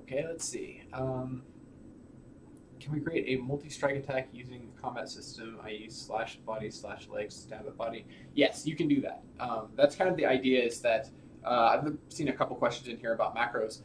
Okay, let's see. Can we create a multi-strike attack using the combat system? I use slash body slash legs stab at body. Yes, you can do that. That's kind of the idea. Is that I've seen a couple questions in here about macros.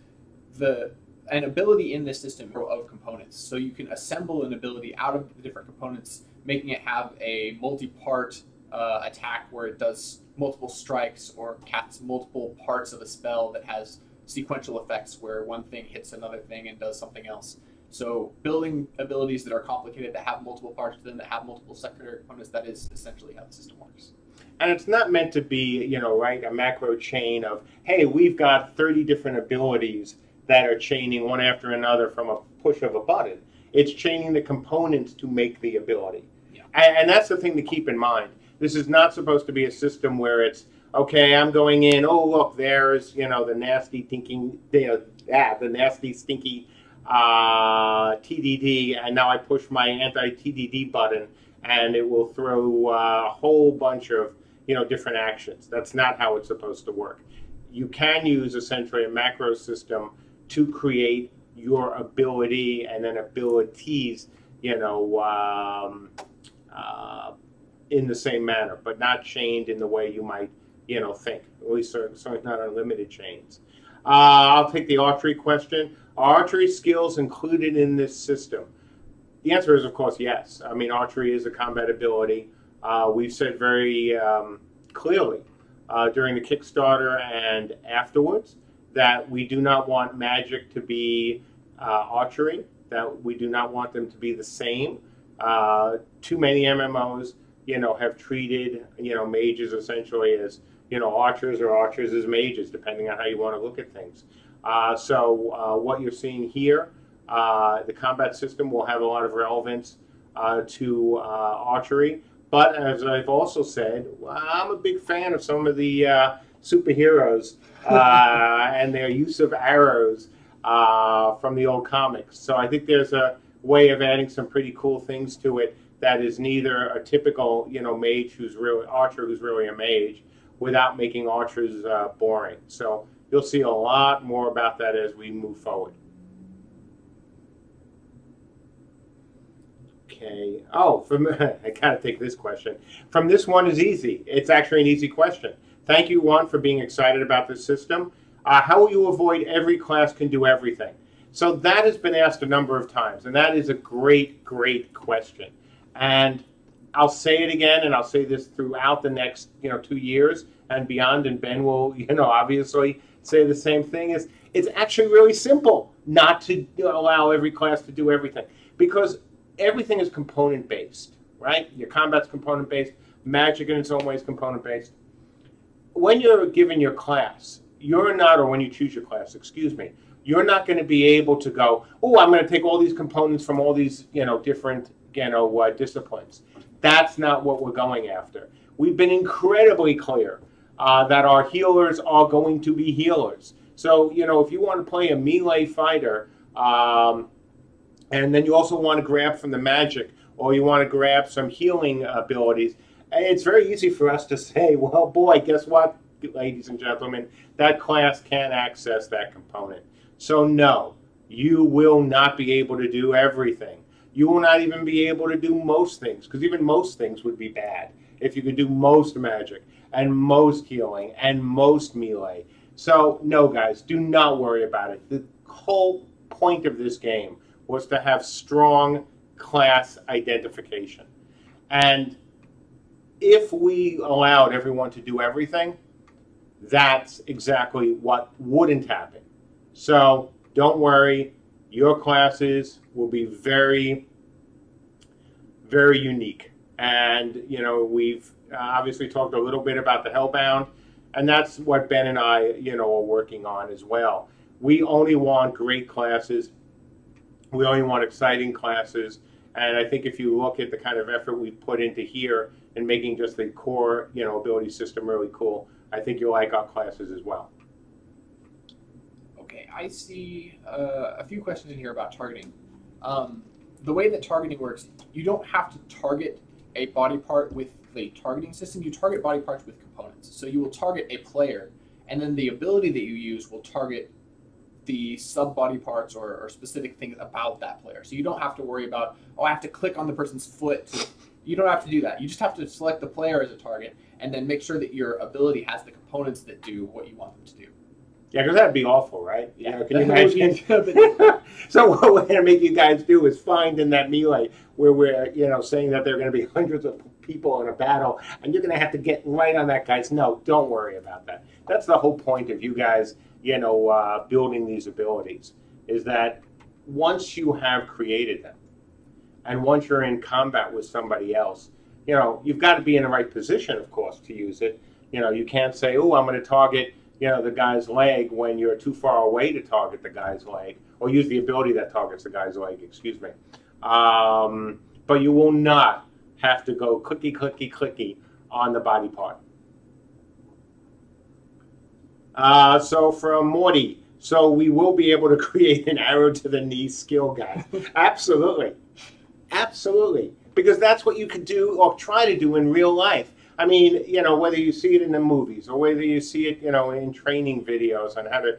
The An ability in this system of components, so you can assemble an ability out of the different components, making it have a multi-part attack where it does multiple strikes or casts multiple parts of a spell that has sequential effects where one thing hits another thing and does something else. So building abilities that are complicated, that have multiple parts to them, that have multiple secondary components, that is essentially how the system works. And it's not meant to be, right, a macro chain of, hey, we've got 30 different abilities that are chaining one after another from a push of a button. It's chaining the components to make the ability. Yeah. And that's the thing to keep in mind. This is not supposed to be a system where it's, okay, I'm going in, oh, look, there's, the nasty thinking, the nasty, stinky TDD, and now I push my anti-TDD button, and it will throw a whole bunch of, different actions. That's not how it's supposed to work. You can use essentially a macro system to create your ability and then abilities, in the same manner, but not chained in the way you might, think. At least certainly not unlimited chains. I'll take the archery question. Are archery skills included in this system? The answer is, of course, yes. I mean, archery is a combat ability. We've said very clearly during the Kickstarter and afterwards that we do not want magic to be archery, that we do not want them to be the same. Too many MMOs, have treated, mages essentially as, archers or archers as mages, depending on how you want to look at things. So what you're seeing here, the combat system will have a lot of relevance to archery. But as I've also said, I'm a big fan of some of the superheroes and their use of arrows from the old comics. So I think there's a way of adding some pretty cool things to it that is neither a typical, mage who's really archer who's really a mage, without making archers boring. So you'll see a lot more about that as we move forward. Okay. Oh, I gotta take this question. From this one is easy. It's actually an easy question. Thank you, Juan, for being excited about this system. How will you avoid every class can do everything? So that has been asked a number of times, and that is a great, great question. And I'll say it again, and I'll say this throughout the next, 2 years and beyond. And Ben will, obviously say the same thing. Is it's actually really simple not to allow every class to do everything, because everything is component based, right? Your combat's component based, magic in its own way is component based. When you're given your class, or when you choose your class, you're not going to be able to go, oh, I'm going to take all these components from all these, different, disciplines. That's not what we're going after. We've been incredibly clear that our healers are going to be healers. So, if you want to play a melee fighter, and then you also want to grab from the magic, or you want to grab some healing abilities, it's very easy for us to say, well, boy, guess what, ladies and gentlemen, that class can't access that component. So no, you will not be able to do everything. You will not even be able to do most things, because even most things would be bad if you could do most magic and most healing and most melee. So no, guys, do not worry about it. The whole point of this game was to have strong class identification. And if we allowed everyone to do everything, that's exactly what wouldn't happen. So don't worry, your classes will be very, very unique. And, we've obviously talked a little bit about the Hellbound, and that's what Ben and I, are working on as well. We only want great classes. We only want exciting classes. And I think if you look at the kind of effort we've put into here and making just the core, ability system really cool, I think you'll like our classes as well. Okay, I see a few questions in here about targeting. The way that targeting works, you don't have to target a body part with the targeting system. You target body parts with components. So you will target a player, and then the ability that you use will target the sub body parts or specific things about that player. So you don't have to worry about, oh, I have to click on the person's foot. You don't have to do that. You just have to select the player as a target and then make sure that your ability has the components that do what you want them to do. Yeah, because that'd be awful, right? Yeah. You know, can you imagine? So what we're going to make you guys do is find in that melee where we're, saying that there are going to be hundreds of people in a battle, and you're going to have to get right on that guy's. No, don't worry about that. That's the whole point of you guys, building these abilities, is that once you have created them, and once you're in combat with somebody else, you've got to be in the right position, of course, to use it. You can't say, oh, I'm going to target the guy's leg when you're too far away to target the guy's leg, or use the ability that targets the guy's leg, excuse me. But you will not have to go clicky, clicky, clicky on the body part. So from Morty, so we will be able to create an arrow to the knee skill, guys. Absolutely. Absolutely. Because that's what you could do or try to do in real life. I mean, whether you see it in the movies or whether you see it, in training videos on how to,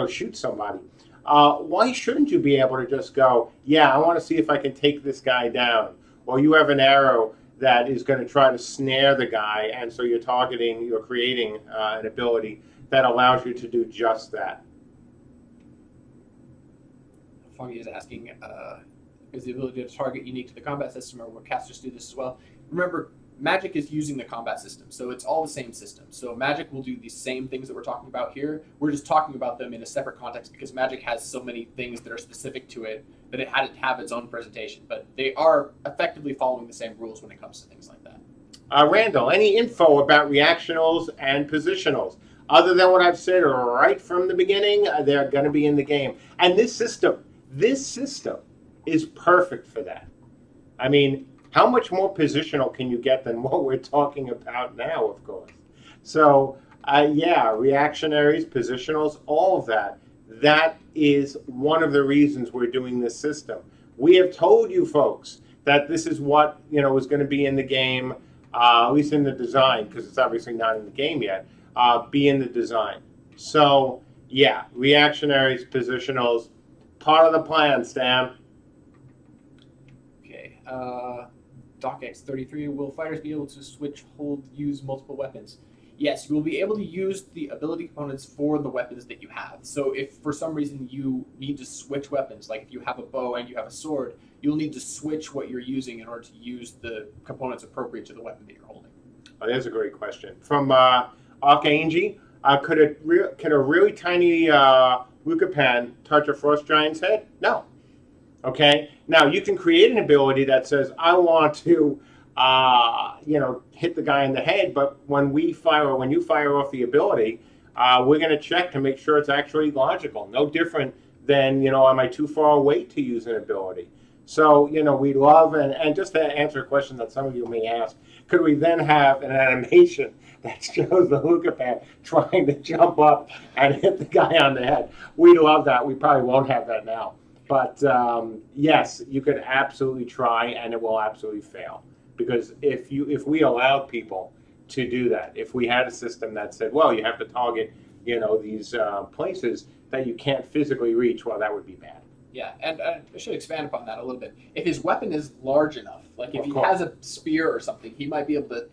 shoot somebody. Why shouldn't you be able to just go, yeah, I want to see if I can take this guy down? Or you have an arrow that is going to try to snare the guy, and so you're creating an ability that allows you to do just that. Foggy is asking, is the ability to target unique to the combat system, or will casters do this as well? Remember, Magic is using the combat system, so it's all the same system. So Magic will do the same things that we're talking about here. We're just talking about them in a separate context because Magic has so many things that are specific to it that it had to have its own presentation. But they are effectively following the same rules when it comes to things like that. Randall, any info about reactionals and positionals? Other than what I've said right from the beginning, they're going to be in the game. And this system is perfect for that. I mean, how much more positional can you get than what we're talking about now, of course? So, reactionaries, positionals, all of that. That is one of the reasons we're doing this system. We have told you folks that this is what, is going to be in the game, at least in the design, because it's obviously not in the game yet, be in the design. So, yeah, reactionaries, positionals, part of the plan, Stan. Okay. DocX33, will fighters be able to switch, hold, use multiple weapons? Yes, you will be able to use the ability components for the weapons that you have. So if for some reason you need to switch weapons, like if you have a bow and you have a sword, you'll need to switch what you're using in order to use the components appropriate to the weapon that you're holding. Oh, that's a great question. From Archery, could a really tiny Lucapan touch a frost giant's head? No. Okay. Now you can create an ability that says, I want to, hit the guy in the head. But when you fire off the ability, we're going to check to make sure it's actually logical. No different than, am I too far away to use an ability? So, we love, and just to answer a question that some of you may ask, could we then have an animation that shows the Lucapan trying to jump up and hit the guy on the head? We love that. We probably won't have that now. But yes, you could absolutely try, and it will absolutely fail. Because if we allowed people to do that, if we had a system that said, well, you have to target, these places that you can't physically reach, well, that would be bad. Yeah, and I should expand upon that a little bit. If his weapon is large enough, like if he has a spear or something, he might be able to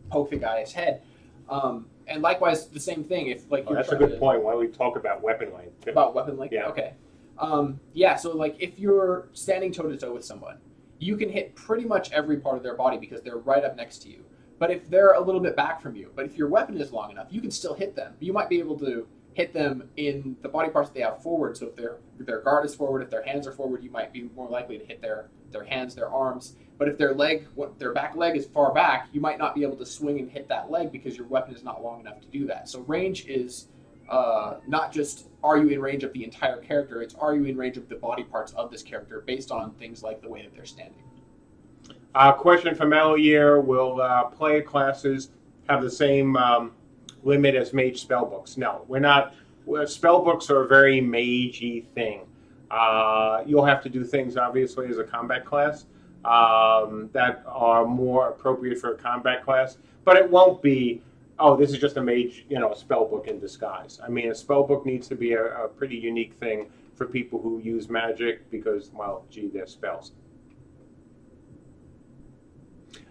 poke the guy's head. And likewise, the same thing. If that's a good point. Why don't we talk about weapon length? About weapon length? Yeah. Okay. So like if you're standing toe-to-toe with someone, you can hit pretty much every part of their body because they're right up next to you. But if they're a little bit back from you, but if your weapon is long enough, you can still hit them. You might be able to hit them in the body parts that they have forward. So if their guard is forward, if their hands are forward, you might be more likely to hit their hands, their arms. But if their back leg is far back, you might not be able to swing and hit that leg because your weapon is not long enough to do that. So range is not just are you in range of the entire character, it's are you in range of the body parts of this character based on things like the way that they're standing. Question from Elier, will player classes have the same limit as mage spellbooks? No, we're not. Spellbooks are a very magey thing. You'll have to do things, obviously, as a combat class that are more appropriate for a combat class, but it won't be oh, this is just a mage, a spell book in disguise. I mean, a spell book needs to be a pretty unique thing for people who use magic because, well, gee, they're spells.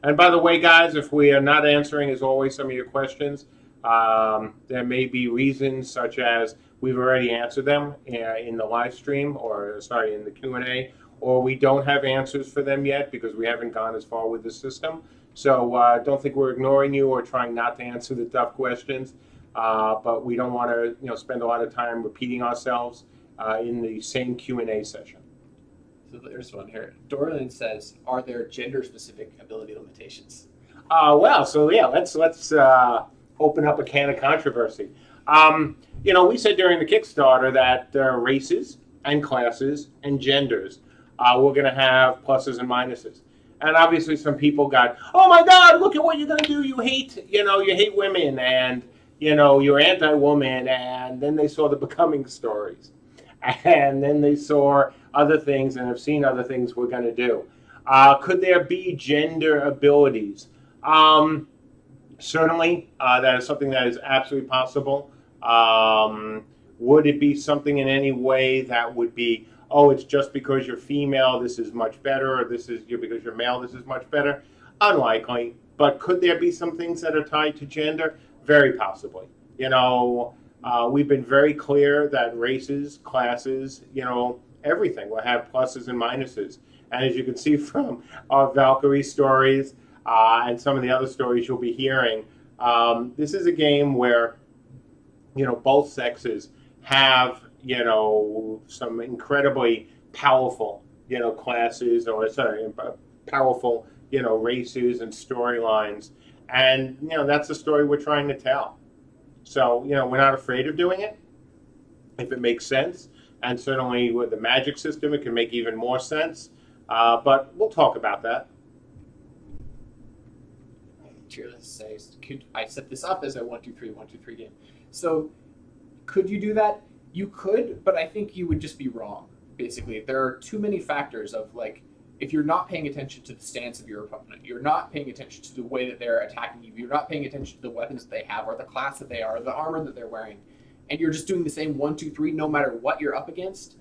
And by the way, guys, if we are not answering, as always, some of your questions, there may be reasons such as we've already answered them in the live stream, or sorry, in the Q&A, or we don't have answers for them yet because we haven't gone as far with the system. So don't think we're ignoring you or trying not to answer the tough questions, but we don't want to spend a lot of time repeating ourselves in the same Q&A session. So there's one here. Dorlin says, "Are there gender-specific ability limitations?" Well, so yeah, let's open up a can of controversy. We said during the Kickstarter that races and classes and genders were going to have pluses and minuses. And obviously some people got, oh my God, look at what you're going to do. You hate women, and, you're anti-woman. And then they saw the Becoming stories. And then they saw other things and have seen other things we're going to do. Could there be gender abilities? Certainly, that is something that is absolutely possible. Would it be something in any way that would be, oh, it's just because you're female, this is much better, or because you're male, this is much better? Unlikely. But could there be some things that are tied to gender? Very possibly. We've been very clear that races, classes, everything will have pluses and minuses. And as you can see from our Valkyrie stories and some of the other stories you'll be hearing, this is a game where, both sexes have, some incredibly powerful, classes, or powerful, races and storylines. And, that's the story we're trying to tell. So, we're not afraid of doing it if it makes sense. And certainly with the magic system, it can make even more sense. But we'll talk about that. Cheerless says, could I set this up as a 1-2-3 game? So could you do that? You could, but I think you would just be wrong. Basically, there are too many factors of, like, if you're not paying attention to the stance of your opponent, you're not paying attention to the way that they're attacking you, you're not paying attention to the weapons that they have, or the class that they are, or the armor that they're wearing, and you're just doing the same 1-2-3 no matter what you're up against.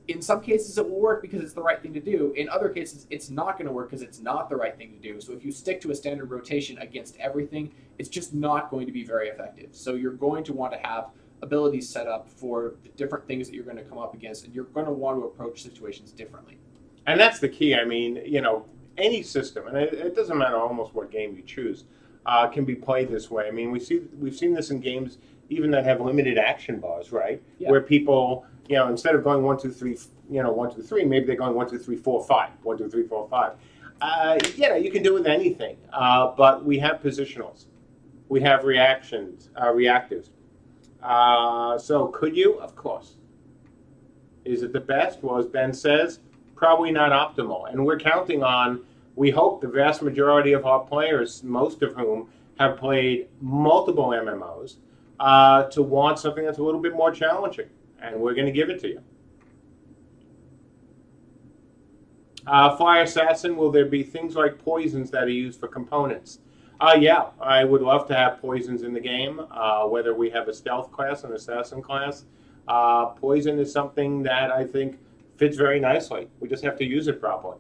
In some cases, it will work because it's the right thing to do. In other cases, it's not going to work because it's not the right thing to do. So if you stick to a standard rotation against everything, it's just not going to be very effective. So you're going to want to have abilities set up for the different things that you're going to come up against, and you're going to want to approach situations differently. And that's the key. I mean, any system, and it doesn't matter almost what game you choose, can be played this way. I mean, we've seen this in games even that have limited action bars, right? Yeah. Where people, instead of going 1-2-3, 1-2-3, maybe they're going 1-2-3-4-5, 1-2-3-4-5. You can do it with anything, but we have positionals, we have reactives. So could you? Of course. Is it the best? Well, as Ben says, probably not optimal. And we're counting on, we hope, the vast majority of our players, most of whom have played multiple MMOs, to want something that's a little bit more challenging. And we're going to give it to you. Fire Assassin, will there be things like poisons that are used for components? Yeah, I would love to have poisons in the game, whether we have a stealth class, an assassin class. Poison is something that I think fits very nicely. We just have to use it properly.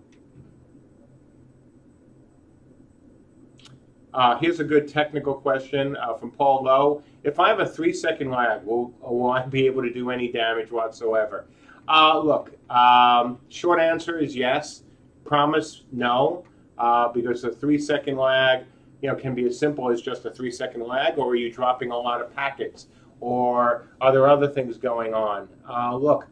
Here's a good technical question from Paul Lowe. If I have a 3-second lag, will I be able to do any damage whatsoever? Look, short answer is yes. Promise, no, because a 3-second lag, can be as simple as just a 3-second lag, or are you dropping a lot of packets, or are there other things going on? Look,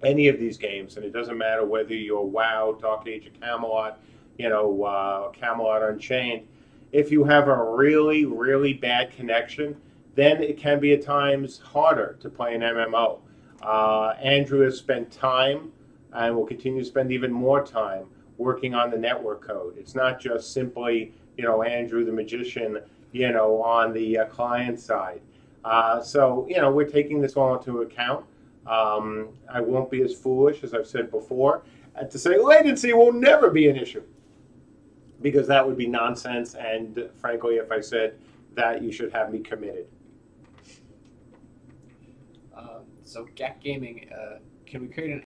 any of these games, and it doesn't matter whether you're WoW, Dark Age of Camelot, Camelot Unchained, if you have a really, really bad connection, then it can be at times harder to play an MMO. Andrew has spent time and will continue to spend even more time working on the network code. It's not just simply, Andrew the magician, on the client side. So, we're taking this all into account. I won't be as foolish, as I've said before, to say latency will never be an issue, because that would be nonsense. And frankly, if I said, that you should have me committed. So GAC Gaming, can we create an